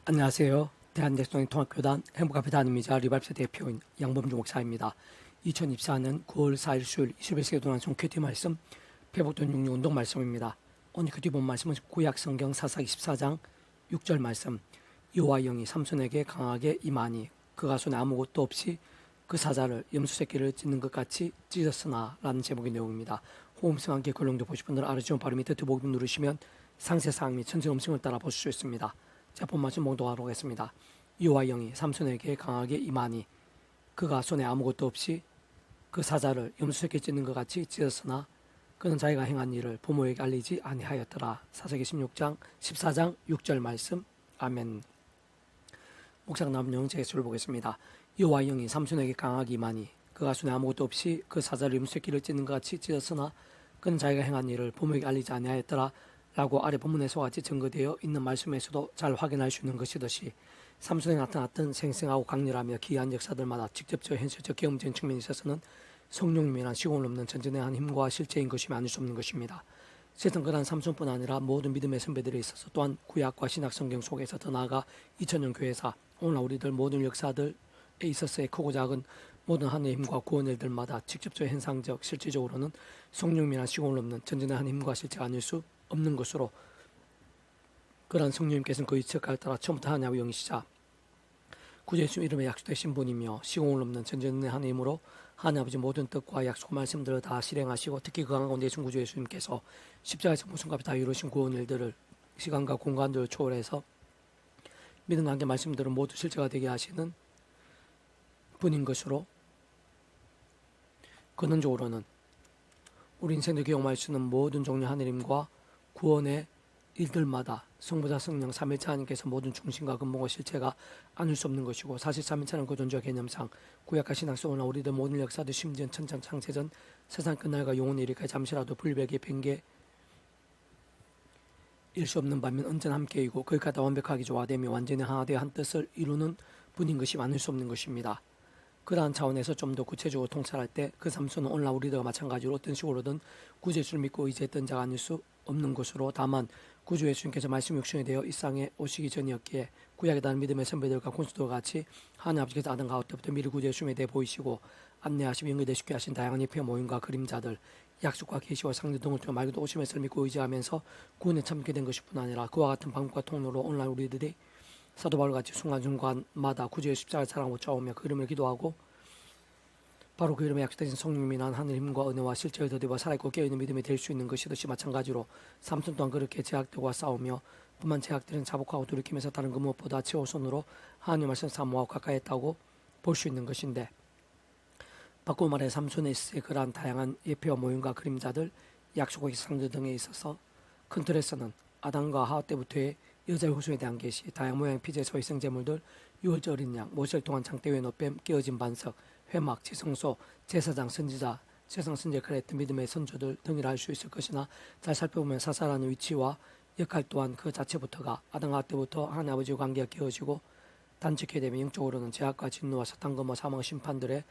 안녕하세요. 대한대성의 통합교단 행복카페 단임이자 리발프 대표인 양범주 목사입니다. 2024년 9월 4일 수요일 21세기 도난성 큐티 말씀 회복된 육류 운동 말씀입니다. 오늘 큐티 본 말씀은 구약 성경 사사기 14장 6절 말씀. 여호와 영이 삼손에게 강하게 임하니 그가 손에 아무것도 없이 그 사자를 염소새끼를 찢는 것 같이 찢었으나 라는 제목의 내용입니다. 호흡성 함께 걸렁도 보실 분들은 아래쪽 바로 밑에 더보기 누르시면 상세사항 및 전체 음성을 따라 보실 수 있습니다. 자, 본 말씀 봉독하도록 하겠습니다. 여호와 영이 삼손에게 강하게 임하니 그가 손에 아무것도 없이 그 사자를 염소새끼 찢는 것 같이 찢었으나 그는 자기가 행한 일을 부모에게 알리지 아니하였더라. 사사기 14장 6절 말씀. 아멘. 묵상 남용 제수를 보겠습니다. 여호와 영이 삼손에게 강하게 임하니 그가 손에 아무것도 없이 그 사자를 염소새끼를 찢는 것 같이 찢었으나 그는 자기가 행한 일을 부모에게 알리지 아니하였더라 라고 아래 본문에서와 같이 증거되어 있는 말씀에서도 잘 확인할 수 있는 것이듯이 삼손에 나타났던 생생하고 강렬하며 기이한 역사들마다 직접적 현실적 경험적인 측면에 있어서는 성령님이란 시공을 넘는 전진의 한 힘과 실체인 것이 아닐 수 없는 것입니다. 세상 그런 삼손뿐 아니라 모든 믿음의 선배들에 있어서 또한 구약과 신약 성경 속에서 더 나아가 2000년 교회사 오늘날 우리들 모든 역사들에 있어서의 크고 작은 모든 하나님의 힘과 구원의 일들마다 직접적 현상적 실질적으로는 성령님이란 시공을 넘는 전진의 한 힘과 실체가 아닐 수 없는 것으로 그러한 성령님께서는 그 이측을 따라 처음부터 하나님의 영이시자 구주 예수 이름에 약속되신 분이며 시공을 넘는 전전의 하나님으로 하나님 아버지 모든 뜻과 약속 말씀들을 다 실행하시고 특히 그 가운데 예수 구주 예수님께서 십자가에서 모든 값이 다 이루신 구원 일들을 시간과 공간들을 초월해서 믿음 관계 말씀들을 모두 실제가 되게 하시는 분인 것으로 근원적으로는 우리 인생을 경험할 수 있는 모든 종류 하나님과 구원의 일들마다 성부자 성령 삼일체 하나님께서 모든 중심과 근본과 실체가 아닐 수 없는 것이고 사실 삼일체는 그 존재와 개념상 구약과 신약 속으로 우리들 모든 역사들 심지어 천장 창세전 세상 끝날과 영원히 이르기까지 잠시라도 불백의 뱅계 일 수 없는 반면 언제나 함께이고 거기까지 완벽하게 조화되며 완전히 하나되어 한 뜻을 이루는 분인 것이 아닐 수 없는 것입니다. 그러한 차원에서 좀 더 구체적으로 통찰할 때 그 삼손은 오늘날 우리들과 마찬가지로 어떤 식으로든 구주 예수를 믿고 의지했던 자가 아닐 수 없는 것으로 다만 구주 예수님께서 말씀 육신이 되어 이 땅에 오시기 전이었기에 구약에 대한 믿음의 선배들과 군수들과 같이 하나님 아버지께서 아담 가옥 때부터 미리 구주 예수님에 대해 보이시고 안내하시고 연결되시게 하신 다양한 예표의 모임과 그림자들 약속과 계시와 상대 등을 통해 말 그대로 오심의 을 믿고 의지하면서 구원에 참게 된 것뿐 아니라 그와 같은 방법과 통로로 오늘날 우리들이 사도 바울같이 순간순간마다 구주의 십자가를 사랑하고 싸우며 그 이름을 기도하고 바로 그 이름에 약속되신 성령님이란 하늘 힘과 은혜와 실체를 더디고 살아있고 깨어있는 믿음이 될 수 있는 것이듯이 마찬가지로 삼손 또한 그렇게 제약들과 싸우며 뿐만 제약들은 자복하고 돌이키면서 다른 그 무엇보다 최우선으로 하나님 말씀 사모하고 가까이 했다고 볼 수 있는 것인데 바꾸어 말해 삼손의 있을 그러한 다양한 예표와 모임과 그림자들 약속과 상들 등에 있어서 큰 틀에서는 아담과 하와 때부터의 여자의 후손에 대한 계시, 다양 모양의 피제소 희생 제물들, 유월절 어린 양, 모세를 통한 장대의 노뱀, 깨어진 반석, 회막, 지성소, 제사장, 선지자, 세상 선지자 그랬던 믿음의 선조들 등이라 할 수 있을 것이나 잘 살펴보면 사사라는 위치와 역할 또한 그 자체부터가 아담과 하와 때부터 하나님 아버지와 관계가 깨어지고 단축해 되면 영적으로는 죄악과 진노와 사탄과 사망 심판들의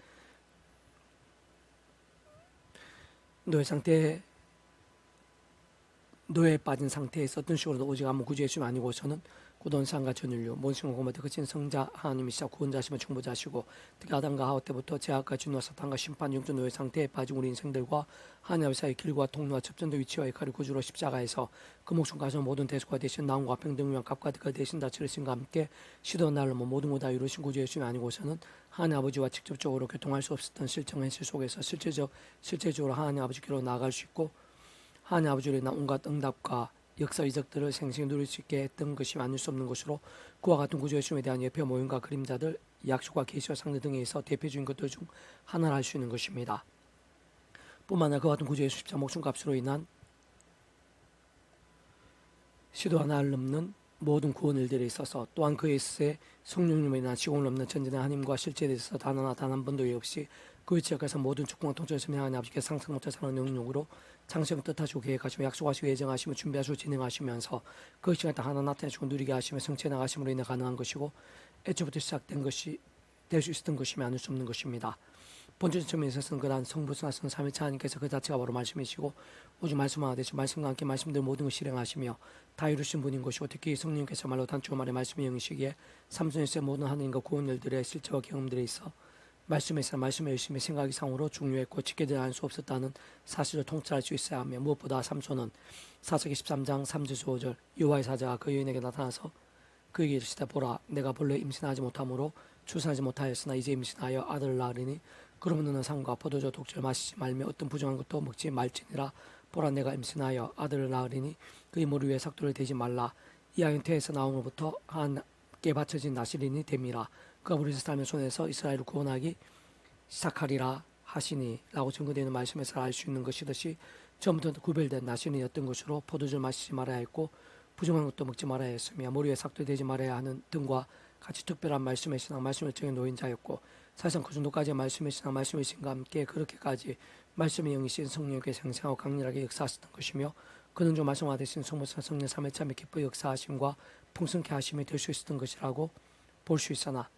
노예에 빠진 상태에서 어떤 식으로도 오직 아무 구주 예수님 아니고서는 구돈상과 전인류 모든 공부에 그친 성자 하나님이시자 구원자시며 충보자시고 특히 아담과 하와 때부터 죄악과 진노와 사탄과 심판 영적 노예 상태에 빠진 우리 인생들과 하나님 사이의 길과 통로와 접전도 위치와 역할을 구주로 십자가에서 그 목숨 가서 모든 대속과 대신 나음과 평등 위한 값과 득과 대신 다 치르신과 함께 시도한 날로 모든 것 다 이루신 구주 예수님 아니고서는 하나님 아버지와 직접적으로 교통할 수 없었던 실정 현실 속에서 실제적으로 하나님 아버지께로 나아갈 수 있고 하나님 아버지로 인한 온갖 응답과 역사 이적들을 생생히 누릴 수 있게 했던 것이 아닐 수 없는 것으로 그와 같은 구주 예수님에 대한 예표 모임과 그림자들 약속과 계시와 상대 등에 있어 대표적인 것들 중 하나를 할 수 있는 것입니다. 뿐만 아니라 그와 같은 구주 예수 십자 목숨값으로 인한 시도 하나를 넘는 모든 구원 일들에 있어서 또한 그에 있어 성령님에 인한 시공을 넘는 전진의 하나님과 실제에 대해서 단 한 번도 예 없이 그 위치에서 모든 축복과 통치를 하나님 아버지께서 상상 못할 사랑의 영역으로 창세형 뜻하시고 계획하시며 약속하시고 예정하시며 준비하시고 진행하시면서 그 시간에 하나 나타내시고 누리게 하시며 성취해 나가심으로 인해 가능한 것이고 애초부터 시작된 것이 될 수 있었던 것이며 아닐 수 없는 것입니다. 본질적 측면에 있어서는 그러한 성부성하신 삼위차 하나님께서 그 자체가 바로 말씀이시고 오직 말씀하나 되시 말씀과 함께 말씀들 모든 것을 실행하시며 다 이루신 분인 것이고 특히 성령께서 말로 단축 말의 말씀의 영이시기에 삼손에서의 모든 하나님과 구원 일들의 실제와 경험들에 있어 말씀에서 말씀의 열심히 생각 이상으로 중요했고 지켜져야 할 수 없었다는 사실을 통찰할 수 있어야 하며 무엇보다 삼손은 사사기 13장 3절 5절 여호와의 사자가 그 여인에게 나타나서 그에게 이르시되 보라 내가 본래 임신하지 못함으로 출산하지 못하였으나 이제 임신하여 아들을 낳으리니 그러면 너는 상과 포도주 독주를 마시지 말며 어떤 부정한 것도 먹지 말지니라 보라 내가 임신하여 아들을 낳으리니 그의 머리 위에 삭도를 대지 말라 이 아이는 태에서 나옴으로부터 하나님께 바쳐진 나실인이 됨이라 그가 우리 사람의 손에서 이스라엘을 구원하기 시작하리라 하시니 라고 증거되는 말씀에서 알 수 있는 것이듯이 처음부터 구별된 나실인이었던 것으로 포도주를 마시지 말아야 했고 부정한 것도 먹지 말아야 했으며 머리에 삭도 대지 말아야 하는 등과 같이 특별한 말씀의 신앙 말씀을 정해 놓인 자였고 사실상 그 정도까지 말씀의 신앙 말씀의 신과 함께 그렇게까지 말씀의 영이신 성령께 생생하고 강렬하게 역사하셨던 것이며 그는 좀 말씀하듯이 성부성 성령 삼위참의 기뻐 역사하심과 풍성케 하심이 될 수 있었던 것이라고 볼 수 있으나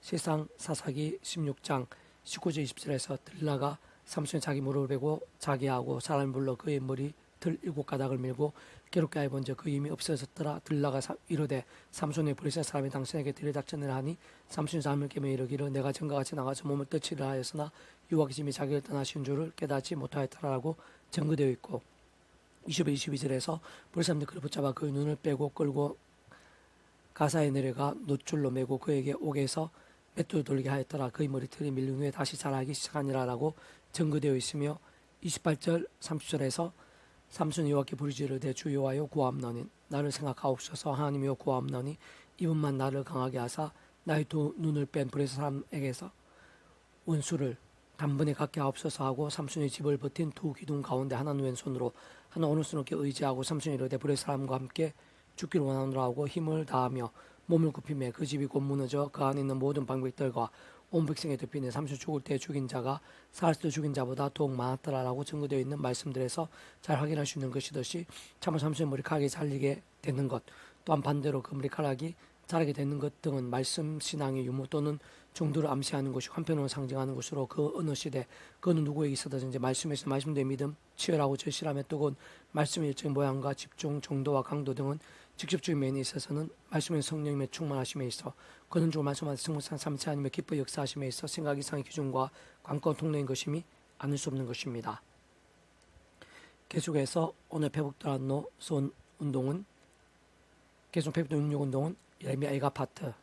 실상 사사기 16장 19절 20절에서 들라가 삼손이 자기 무릎을 베고 자기하고 사람을 불러 그의 머리 들 7가닥을 밀고 괴롭게 하여 본즉 그 힘이 없어졌더라. 들라가 이르되 삼손의 브리스 사람이 당신에게 들이닥쳤느라 하니 삼손이 잠을 깨며 이르기를 내가 전과 같이 나가서 몸을 떠치려 하였으나 여호와께서 이미 자기를 떠나신 줄을 깨닫지 못하였더라라고 증거되어 있고 22절에서 브리스 사람들이 그를 붙잡아 그의 눈을 빼고 끌고 가사에 내려가 노줄로 메고 그에게 옥에서 맷돌 돌게 하였더라. 그의 머리털이 밀린 후에 다시 자라기 시작하니라라고 증거되어 있으며 28절 30절에서 삼손이 여호와께 부르짖으되 주 여호와여 구하옵나니 나를 생각하옵소서 하나님이여 구하옵나니 이분만 나를 강하게 하사 나의 두 눈을 뺀 브레스 사람에게서 원수를 단번에 갖게 하옵소서 하고 삼손의 집을 버틴 두 기둥 가운데 하나는 왼손으로 하나 오른손으로 의지하고 삼손이 이르되 브레스 사람과 함께 죽기를 원하노라 하고 힘을 다하며 몸을 굽히며 그 집이 곧 무너져 그 안에 있는 모든 방백들과 온 백성에 덮이는 삼손 죽을 때 죽인 자가 살았을 때 죽인 자보다 더욱 많았더라라고 증거되어 있는 말씀들에서 잘 확인할 수 있는 것이듯이 참으로 삼손의 머리카락이 잘리게 되는 것 또한 반대로 그 머리카락이 자라게 되는 것 등은 말씀 신앙의 유무 또는 정도를 암시하는 것이고 한편으로 상징하는 것으로 그 어느 시대 그 어느 누구에게 있어든지 말씀에서 말씀된 믿음 치열하고 절실함의 뜨거운 말씀의 일적인 모양과 집중 정도와 강도 등은 직접적인 면에 있어서는 말씀의 성령님의 충만하심에 있어 그는 주 말씀하신 성부상 삼위체 하나님의 기뻐 역사하심에 있어 생각 이상의 기준과 관건 통로인 것임이 아닐 수 없는 것입니다. 계속해서 오늘 페북드란노 손 운동은 계속 페북드 능력 운동은 예레미야 애가 파트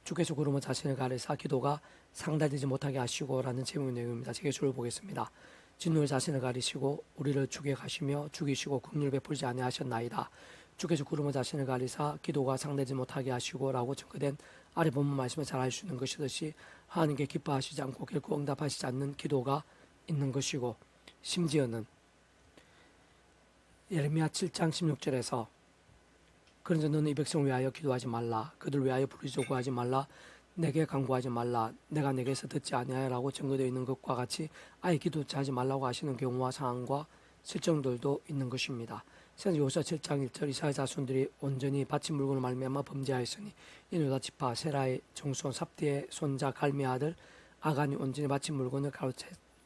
주께서 구름은 자신을 가리사 기도가 상달되지 못하게 하시고라는 제목의 내용입니다. 제게 줄을 보겠습니다. 진노의 자신을 가리시고 우리를 죽여 가시며 죽이시고 국률 베풀지 아니하셨나이다. 주께서 구름은 자신을 가리사 기도가 상달되지 못하게 하시고라고 증거된 아래 본문 말씀을 잘 알 수 있는 것이듯이 하나님께 기뻐하시지 않고 결코 응답하시지 않는 기도가 있는 것이고 심지어는 예레미야 7장 16절에서 그런즉 너는 이 백성을 위하여 기도하지 말라. 그들 위하여 부르짖어 구하지 말라. 내게 간구하지 말라. 내가 내게서 듣지 아니하여라고 증거되어 있는 것과 같이 아예 기도치 하지 말라고 하시는 경우와 상황과 실정들도 있는 것입니다. 요호수아 7장 1절 이스라엘 자손들이 온전히 바친 물건을 말미암아 범죄하였으니 이는 유다 지파 세라의 정손 삽디의 손자 갈미의 아들 아간이 온전히 바친 물건을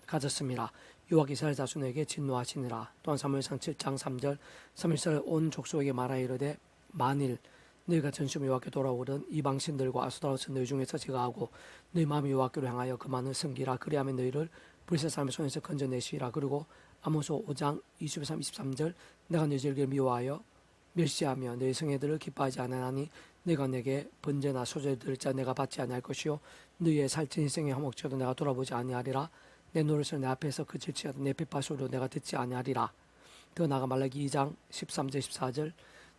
가졌음이라. 여호와께서 이스라엘 자손에게 진노하시니라. 또한 사무엘상 7장 3절 사무엘이 온 족속에게 말하여 이르되 만일 너희가 전심으로 여호와께 돌아오거든 이방신들과 아수다로스 너희 중에서 제거하고 너희 마음이 여호와께로 향하여 그만을 섬기라. 그리하면 너희를 불새 사람의 손에서 건져내시리라. 그리고 아모스 5장 23, 23절 내가 너희 절기를 미워하여 멸시하며 너희 성애들을 기뻐하지 않으나니 내가 내게 번제나 소제를 드릴 자 내가 받지 아니할 것이요 너희의 살찐 인생의 화목처도 내가 돌아보지 아니하리라. 내 노릇을 내 앞에서 그칠지어도 내 핏바소리도 내가 듣지 아니하리라. 더 나아가 말라기 2장 13절 14절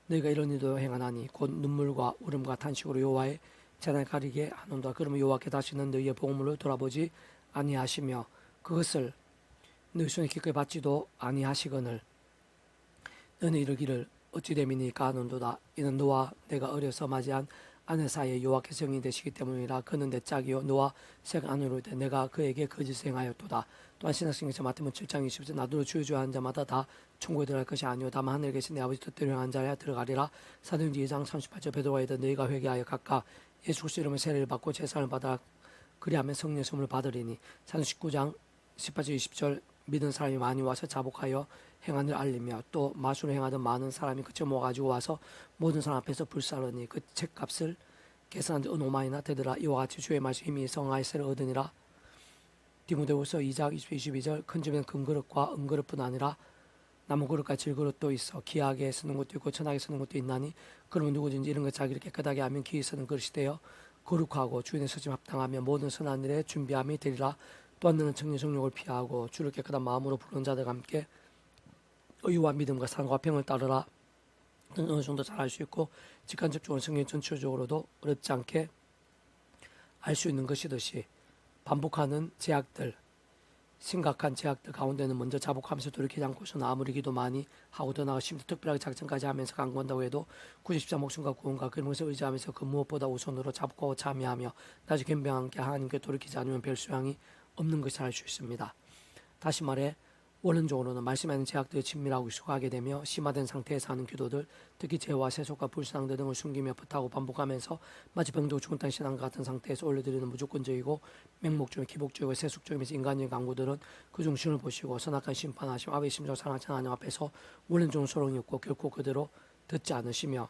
너희가 이런 일도 행하나니 곧 눈물과 울음과 탄식으로 여호와의 재단을 가리게 하는도다. 그러면 여호와께 다시는 너희의 보물을 돌아보지 아니하시며 그것을 너희 손에 기꺼이 받지도 아니하시거늘 너는 이르기를 어찌 됨이니까 하는도다. 이는 너와 내가 어려서 맞이한 아내 사이에 여호와께서 정이 되시기 때문이라. 그는 내 짝이요 너와 색 아내로 되 내가 그에게 거짓을 행하였도다. 또한 신학성경에서 마태복음 7장 20절 나도 주의주의하는 자마다 다 천국에 들어갈 것이 아니오 다만 하늘에 계신 내 아버지 뜻대로 행한 자야 들어가리라. 사도행전 2장 38절 베드로가 이르되 너희가 회개하여 각각 예수 그리스도 이름의 세례를 받고 제사를 받아 그리하면 성령의 선물을 받으리니. 찬 19장 18절 20절 믿은 사람이 많이 와서 자복하여 행한 일 알리며 또 마술을 행하던 많은 사람이 그쳐 모아가지고 와서 모든 사람 앞에서 불사르니 그 책값을 계산한 지 5만이나 되더라. 이와 같이 주의 말씀 힘이 성하에서를 얻으니라. 디모데후서 2장 22절 큰 집에는 금그릇과 은그릇뿐 아니라 나무 그릇과 질그릇도 있어 귀하게 쓰는 것도 있고 천하게 쓰는 것도 있나니 그러면 누구든지 이런 것 자기를 깨끗하게 하면 귀히 쓰는 그릇이 되어 거룩하고 주인의 서심 합당하며 모든 선한 일에 준비함이 되리라. 또한 너는 청년 정욕을 피하고 주를 깨끗한 마음으로 부르는 자들과 함께 의와 믿음과 사랑과 평을 따르라. 어느 정도 잘 알 수 있고 직간접적으로 성경 전체적으로도 어렵지 않게 알 수 있는 것이듯이 반복하는 제약들, 심각한 제약들 가운데는 먼저 자복하면서 돌이키지 않고서는 아무리 기도 많이 하고 더 나아가 심지어 특별하게 작전까지 하면서 강구한다고 해도 구십자 목숨과 구원과 그런 것을 의지하면서 그 무엇보다 우선으로 잡고 참여하며 나중에 겸비함께 하나님께 돌이키지 않으면 별 소양이 없는 것을 알 수 있습니다. 다시 말해 원론적으로는 말씀에 있는 제약들에 친밀하고 익숙하게 되며 심화된 상태에서 하는 기도들, 특히 죄와 세속과 불신앙들 등을 숨기며 부탁하고 반복하면서 마치 병들고 죽은 땅 신앙과 같은 상태에서 올려드리는 무조건적이고 맹목적이고 기복적이고 세속적이면서 인간적인 강구들은 그 중심을 보시고 선악한 심판하심 아버지 심정을 사랑하지 하나님 앞에서 원론적인 소롱이 없고 결코 그대로 듣지 않으시며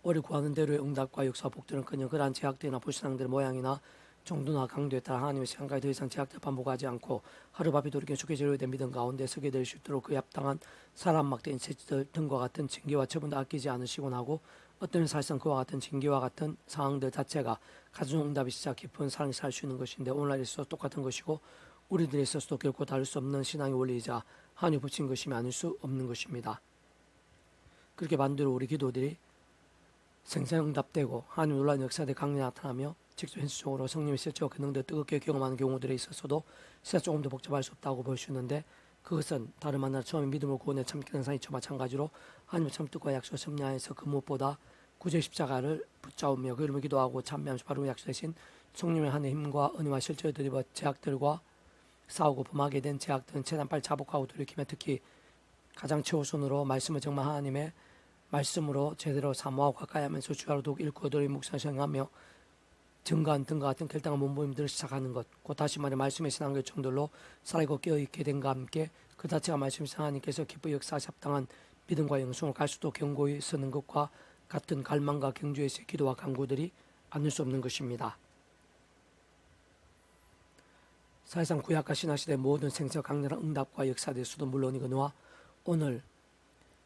오래 구하는 대로의 응답과 역사 복들은커녕 그러한 제약들이나 불신앙들의 모양이나 정도나 강도에 따라 하나님의 시간까지 더 이상 제약들 반복하지 않고 하루바삐 돌이켜 죽게 제로된 믿음 가운데 서게 될 수 있도록 그에 합당한 사람 막된 체질들 등과 같은 징계와 처분도 아끼지 않으시곤 하고 어떤 사실상 그와 같은 징계와 같은 상황들 자체가 가정 응답이 시작 깊은 사랑이 살 수 있는 것인데 오늘날에 있어서 똑같은 것이고 우리들에 있어서도 결코 다를 수 없는 신앙의 원리이자 하나님 붙인 것임이 아닐 수 없는 것입니다. 그렇게 만들어 우리 기도들이 생생응답되고 하나님 놀라운 역사대 강력히 나타나며 직접 현실적으로 성령의 실제와 그 능력을 뜨겁게 경험하는 경우들에 있어서도 시작 조금 더 복잡할 수 없다고 볼 수 있는데 그것은 다름 아니라 처음에 믿음을 구원에 참기는 상이처 마찬가지로 하나님의 참 뜻과 약속을 섭리하여서 그 무엇보다 구주의 십자가를 붙잡으며 그 이름을 기도하고 참여하면서 바로 약속되신 성령의 하나님의 힘과 은혜와 실제를 드리고 제약들과 싸우고 범하게 된 제약들은 최대한 빨리 자복하고 돌이키며 특히 가장 최우선으로 말씀을 정말 하나님의 말씀으로 제대로 사모하고 가까이 하면서 주야로 더욱 읽고 들의 묵상을 시행하며 증거한 등과 같은 결단과 몸부림들을 시작하는 것, 곧 다시 말해 말씀의 신앙 결정들로 살아있고 깨어있게 된과 함께 그 자체가 말씀의 하나님께서 기쁘게 역사하시 합당한 믿음과 영성을 갈 수도 견고히 서는 것과 같은 갈망과 경주에서의 기도와 간구들이 않을 수 없는 것입니다. 사실상 구약과 신약시대의 모든 생사 강렬한 응답과 역사들에서도 물론이거니와 오늘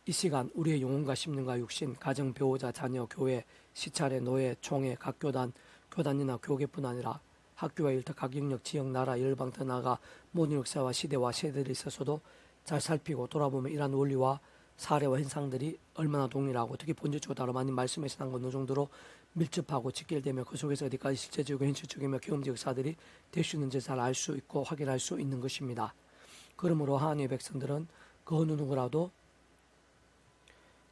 이 시간 우리의 영혼과 심령과 육신, 가정, 배우자, 자녀, 교회, 시찰의 노예, 총회, 각 교단, 교단이나 교계뿐 아니라 학교와 일터, 각 영역, 지역, 나라, 열방 더 나아가 모든 역사와 시대와 세대들에 있어서도 잘 살피고 돌아보면 이러한 원리와 사례와 현상들이 얼마나 동일하고 특히 본질적으로 다름 아닌 말씀에 신한 어느 정도로 밀접하고 직결되며 그 속에서 어디까지 실제적이고 현실적이며 경험적 역사들이 될 수 있는지 잘 알 수 있고 확인할 수 있는 것입니다. 그러므로 하나님의 백성들은 그 어느 누구라도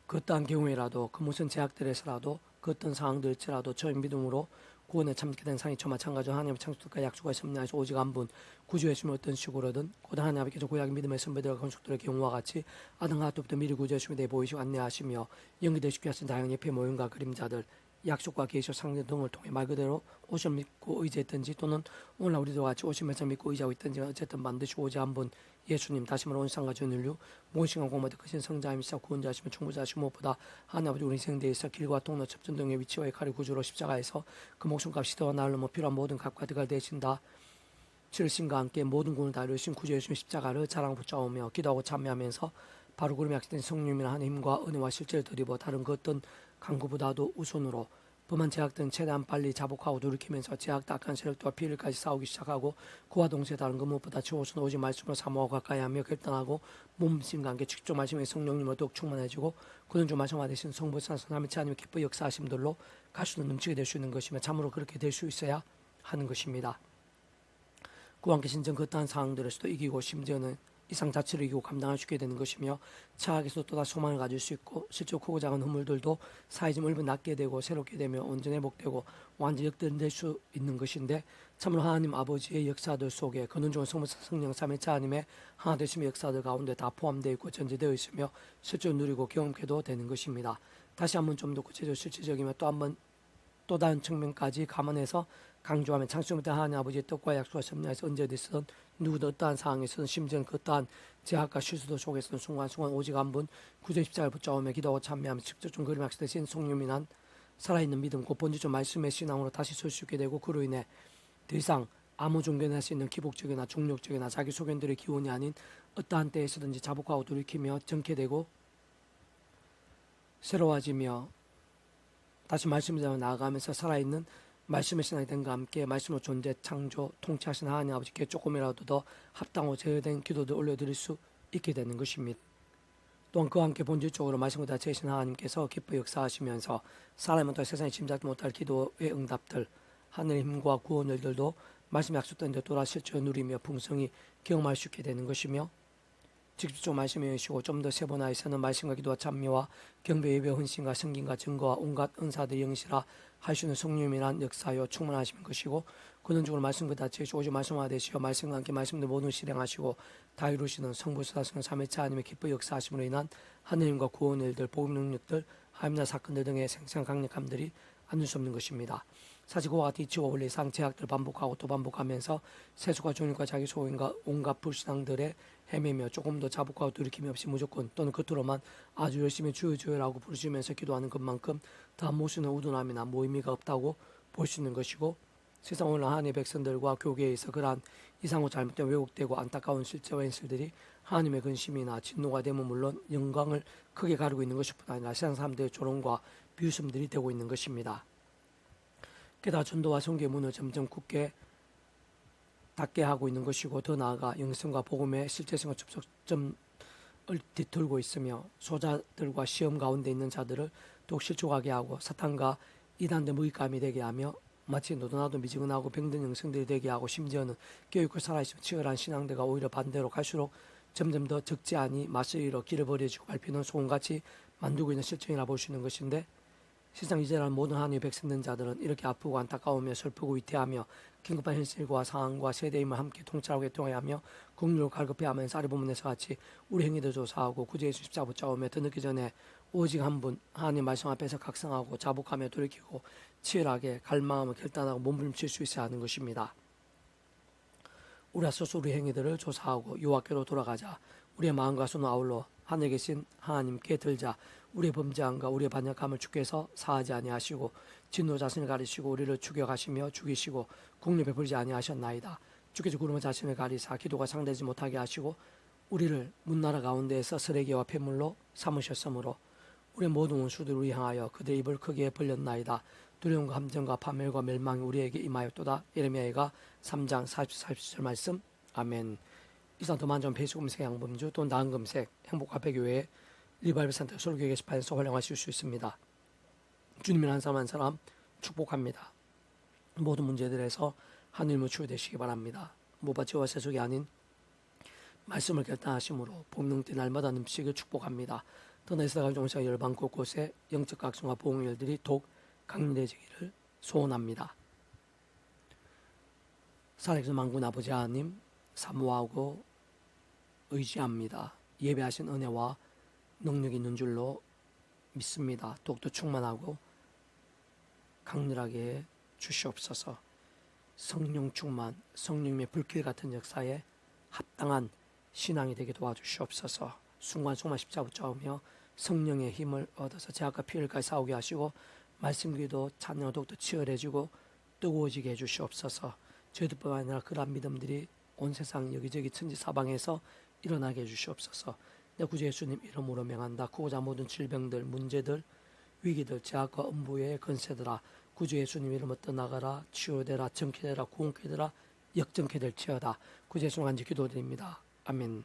그 어떠한 경우에라도 그 무슨 제약들에서라도 그 어떤 상황들일지라도 저의 믿음으로 구원에 참게 된 상이처 마찬가지로 하나님의 창조과 약속과 섭리하셔 오직 한 분 구주해 주면 어떤 식으로든 곧 하나님 아버지께서 구약의 믿음의 선배들과 건축들의 경우와 같이 아담과 하와부터 미리 구주해 주며 내보이시고 안내하시며 연기되시기 위하신 다양한 옆에 모형과 그림자들 약속과 계시와 상대 등을 통해 말 그대로 오실 믿고 의지했든지 또는 오늘날 우리도 같이 오시면서 믿고 의지하고 있든지 어쨌든 반드시 오직 한 분 예수님 다시 말해 온상과 전인류 모신과 공마다 크신 성자이시사 구원자시며 충분자시며 무엇보다 하나님 아버지 우리 인생대에 있어 길과 통로 접전 등의 위치와 칼의 구주로 십자가에서 그 목숨값 시대와 나를 넘어 필요한 모든 값과 득을 대신다 치르심과 함께 모든 구원을 다 이루신 구주 예수님 십자가를 자랑 붙잡으며 기도하고 참여하면서 바로 그름이 약속된 성령이나 하나님의 힘과 은혜와 실제를 드리고 다른 그 어떤 강구보다도 우선으로 범한 제약들은 최대한 빨리 자복하고 돌이키면서 제약 악한 세력과 피해까지 싸우기 시작하고 그와 동시에 다른 것 무엇보다 최우선 오직 말씀으로 사모하고 가까이 하며 결단하고 몸심과 함께 직접 말씀의 성령님을 더욱 충만해지고 그는 좀 말씀화 되신 성부산 하나님의 하나님의 기뻐 역사하심들로 갈 수는 넘치게 될 수 있는 것이며 참으로 그렇게 될 수 있어야 하는 것입니다. 그와 함께 신전 그 어떠한 상황들에서도 이기고 심지어는 이상 자체를 이기고 감당할 수 있게 되는 것이며 차악에서 또다시 소망을 가질 수 있고 실제 크고 작은 허물들도 사이 좀 얼른 낫게 되고 새롭게 되며 온전히 회복되고 완전히 역전될 수 있는 것인데 참으로 하나님 아버지의 역사들 속에 근원적인 성령 삼위일체 하나님의 하나 되심의 역사들 가운데 다 포함되어 있고 전제되어 있으며 실제로 누리고 경험케도 되는 것입니다. 다시 한번 좀 더 구체적 실질적이며 또 한번 또 다른 측면까지 감안해서 강조하면 창조부터 하나님 아버지의 뜻과 약속과 섭리에서 언제 어디서든 누구도 어떠한 상황에서든 심지어는 그 어떠한 제약과 실수도 속에서는 순간순간 오직 한 분 구주 십자가를 붙잡으며 기도하고 참여하며 직접 좀 그림학시 대신 성령님이란 살아있는 믿음 곧 본질적 말씀의 신앙으로 다시 설 수 있게 되고 그로 인해 더 이상 아무 종교나 할 수 있는 기복적이나 종력적이나 자기 소견들의 기원이 아닌 어떠한 때에서든지 자복하고 돌이키며 정케되고 새로워지며 다시 말씀을 나아가면서 살아있는 말씀의 신앙이 된과 함께 말씀으로 존재, 창조, 통치하신 하나님 아버지께 조금이라도 더 합당하고 제어된 기도를 올려드릴 수 있게 되는 것입니다. 또한 그와 함께 본질적으로 말씀보다 제신 하나님께서 기뻐 역사하시면서 사람은 또 세상에 짐작도 못할 기도의 응답들, 하늘의 힘과 구원의 일들도 말씀 약속된 데 돌아 실제로 누리며 풍성히 경험할 수 있게 되는 것이며 직접적으로 말씀해 주시고 좀 더 세분화해서는 말씀과 기도와 찬미와 경배 예배 헌신과 성김과 증거와 온갖 은사들이 영시라 하시는 성령님이란 역사요 충만하신 것이고 근원적으로 말씀 그다 제시 오직 말씀화 되시어 말씀과 함께 말씀들 모든 실행하시고 다 이루시는 성부수다스는 삼위차 하나님의 기뻐 역사하심으로 인한 하느님과 구원의 일들 복음 능력들 하임나 사건들 등의 생생 강력함들이 않을 수 없는 것입니다. 사실 그와 같이 이치고 원리 이상 제약들을 반복하고 또 반복하면서 세속과 종교과 자기 소원과 온갖 불신앙들에 헤매며 조금 더 자복하고 돌이킴이 없이 무조건 또는 겉으로만 아주 열심히 주여주여라고 부르시면서 기도하는 것만큼 다음 모습은 우둔함이나 무의미가 없다고 볼 수 있는 것이고 세상 오늘 하나님의 백성들과 교계에서 그러한 이상하고 잘못된 왜곡되고 안타까운 실제와 현실들이 하나님의 근심이나 진노가 되면 물론 영광을 크게 가리고 있는 것일 뿐 아니라 세상 사람들의 조롱과 비웃음들이 되고 있는 것입니다. 게다가 전도와 선교의 문을 점점 굳게 닫게 하고 있는 것이고 더 나아가 영성과 복음의 실제성과 접촉점을 뒤틀고 있으며 소자들과 시험 가운데 있는 자들을 더욱 실족하게 하고 사탄과 이단들 무익감이 되게 하며 마치 너도나도 미지근하고 병든 영성들이 되게 하고 심지어는 교육을 살아있으며 치열한 신앙대가 오히려 반대로 갈수록 점점 더 적지 않이 마스리로 길을 버려지고 밟히는 소금같이 만들고 있는 실정이라 볼 수 있는 것인데 세상 이제라는 모든 하나님의 백성된 자들은 이렇게 아프고 안타까우며 슬프고 위태하며 긴급한 현실과 상황과 세대임을 함께 통찰하고 개통하며 국률을 갈급해하면서 쌀이 부문에서 같이 우리 행위들 조사하고 구제 예수 십자가 붙잡으며 더 늦기 전에 오직 한 분 하나님 말씀 앞에서 각성하고 자복하며 돌이키고 치열하게 갈망하며 결단하고 몸부림칠 수 있어야 하는 것입니다. 우리가 스스로 우리 행위들을 조사하고 여호와께로 돌아가자. 우리의 마음과 손을 아울러 하늘에 계신 하나님께 들자. 우리의 범죄함과 우리의 반역함을 주께서 사하지 아니하시고 진노 자신을 가리시고 우리를 죽여가시며 죽이시고 국리 베풀지 아니하셨나이다. 주께서 구름의 자신을 가리사 기도가 상대지 못하게 하시고 우리를 문나라 가운데에서 쓰레기와 폐물로 삼으셨으므로 우리의 모든 원수들을 우리 향하여 그들의 입을 크게 벌렸나이다. 두려움과 함정과 파멸과 멸망이 우리에게 임하였도다. 예레미야가 3장 40절 말씀. 아멘. 이상 더 많은 페이스북 검색 양범주 또 나은 검색 행복카페교회 리바이벌 센터 설교회 게시판에서 활용하실 수 있습니다. 주님이란 사람 한 사람 축복합니다. 모든 문제들에서 하늘님을 치유되시기 바랍니다. 모바지와 세속이 아닌 말씀을 결단하심으로 복능때 날마다 음식을 축복합니다. 떠나 이스라엘 종사 열방 곳곳에 영적 각성과 보응의 일들이 더욱 강렬해지기를 소원합니다. 살아계신 만군 아버지 하나님 사모하고 의지합니다. 예배하신 은혜와 능력이 있는 줄로 믿습니다. 더욱더 충만하고 강렬하게 주시옵소서. 성령 충만, 성령님의 불길 같은 역사에 합당한 신앙이 되게 도와주시옵소서. 순간순간 십자가 붙잡으며 성령의 힘을 얻어서 제약과 피해까지 싸우게 하시고 말씀기도 찬양도 더욱더 치열해지고 뜨거워지게 해주시옵소서. 저희들뿐만 아니라 그러한 믿음들이 온 세상 여기저기 천지 사방에서 일어나게 해주시옵소서. 내 구주 예수님 이름으로 명한다. 크고자 모든 질병들, 문제들, 위기들, 제약과 음부의 건세들아 구주 예수님 이름으로 떠나가라. 치유되라, 정케되라, 구원케 되라, 역정케 될지어다. 구주 예수님 간지 기도드립니다. 아멘.